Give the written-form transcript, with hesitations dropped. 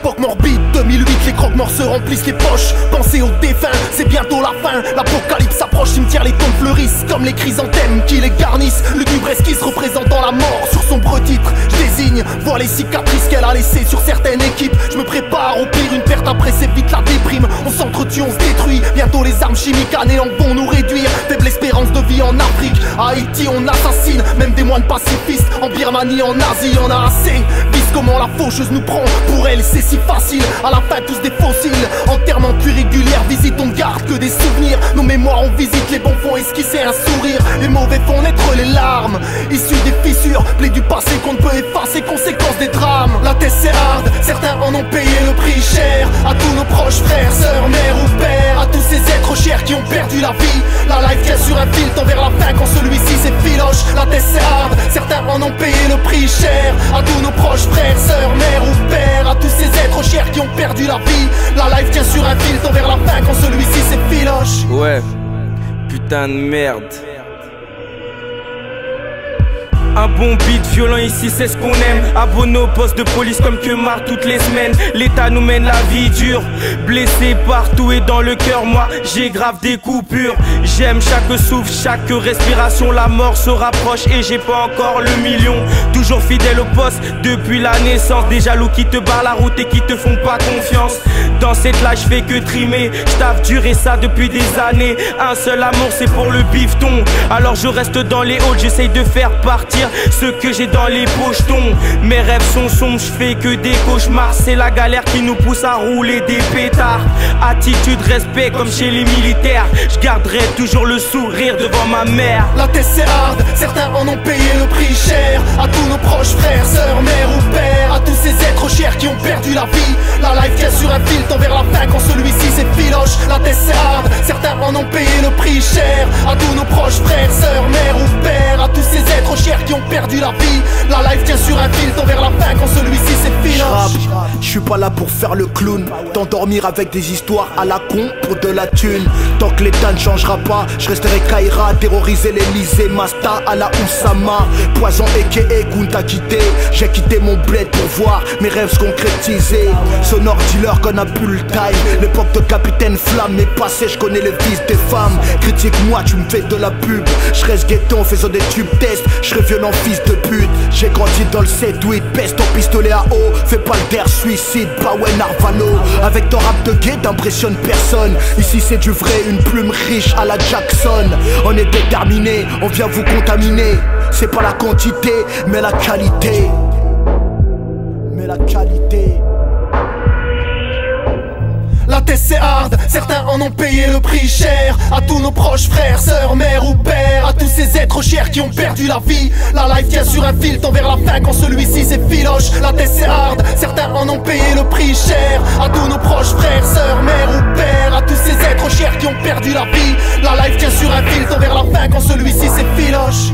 époque morbide, 2008, les croque-morts se remplissent les poches. Pensez aux défunts, c'est bientôt la fin. L'apocalypse approche, cimetière, les tombes fleurissent comme les chrysanthèmes qui les garnissent. Lugubre esquisse représentant la mort sur sombre titre. Je désigne, vois les cicatrices qu'elle a laissées sur certaines équipes. Je me prépare au pire, une perte après c'est vite la déprime. On s'entretue, on se détruit, bientôt les armes chimiques anéantes vont nous réduire. Faible espérance de vie en Afrique, à Haïti on assassine, même des moines pacifistes. En Birmanie, en Asie, on a assez. Vise comment la faucheuse nous prend, pour elle c'est si facile. À la fin tous des fossiles, enterrement puis régulière. Visite, on ne garde que des souvenirs. Nos mémoires on visite, les bons font esquisser un sourire. Les mauvais font naître les larmes, issues des fissures, plaies du passé qu'on ne peut effacer, conséquences des drames. La test c'est hard, certains en ont payé le prix cher. À tous nos proches, frères, sœurs, mères ou pères, à tous ces êtres chers qui ont perdu la vie. La life tient sur un fil, tend vers la fin quand celui-ci s'effiloche. La test c'est hard, certains en ont payé le prix cher. À tous nos proches, frères, sœurs, mères ou pères, à tous ces êtres chers qui ont perdu la vie. La life tient sur un fil, tend vers la fin quand celui-ci s'effiloche. Ouais, putain de merde. Un bon beat violent ici c'est ce qu'on aime. Abonné au poste de police comme que marre toutes les semaines. L'État nous mène la vie dure, blessé partout et dans le cœur. Moi j'ai grave des coupures. J'aime chaque souffle, chaque respiration. La mort se rapproche et j'ai pas encore le million. Toujours fidèle au poste depuis la naissance. Des jaloux qui te barrent la route et qui te font pas confiance. Dans cette là je fais que trimer. J'taffe dur et ça depuis des années. Un seul amour c'est pour le bifton. Alors je reste dans les halls, j'essaye de faire partir ce que j'ai dans les pochetons. Mes rêves sont sombres, je fais que des cauchemars. C'est la galère qui nous pousse à rouler des pétards. Attitude, respect comme chez les militaires. Je garderai toujours le sourire devant ma mère. La test c'est hard, certains en ont payé le prix cher. À tous nos proches, frères, sœurs, mères ou pères, à tous ces êtres chers qui ont perdu la vie. La life tient sur un fil, tend vers la fin quand celui-ci s'effiloche. La test c'est hard, certains en ont payé le prix cher. À tous nos proches, frères, sœurs, mères ou pères, à tous ces êtres chers qui ont perdu la vie. La life tient sur un fil, tend vers la fin quand celui-ci s'effiloche. Je suis pas là pour faire le clown, t'endormir avec des histoires à la con pour de la thune. Tant que l'état ne changera pas, je resterai Kaira, terroriser l'Elysée, Masta à la Oussama. Poison aka Kunta quitté, j'ai quitté mon bled pour voir mes rêves se concrétiser. Sonore dealer qu'on a plus le time, l'époque de Capitaine Flamme est passée, je connais les vices des femmes. Critique-moi, tu me fais de la pub, je reste ghetton faisant des tubes tests, je serai violent fils de pute. J'ai grandi dans le 7-8, pèse ton pistolet à eau, fais pas le der suicide, pas ouais Narvalo. Avec ton rap de gay t'impressionnes personne. Ici c'est du vrai, une plume riche à la Jackson. On est déterminé, on vient vous contaminer. C'est pas la quantité, mais la qualité. Mais la qualité. La test c'est hard, certains en ont payé le prix cher. À tous nos proches, frères, sœurs, mères ou pères, à tous ces êtres chers qui ont perdu la vie. La life tient sur un fil, tend vers la fin quand celui-ci s'effiloche. La test c'est hard, certains en ont payé le prix cher. À tous nos proches, frères, sœurs, mères ou pères, à tous ces êtres chers qui ont perdu la vie. La life tient sur un fil, tend vers la fin quand celui-ci s'effiloche.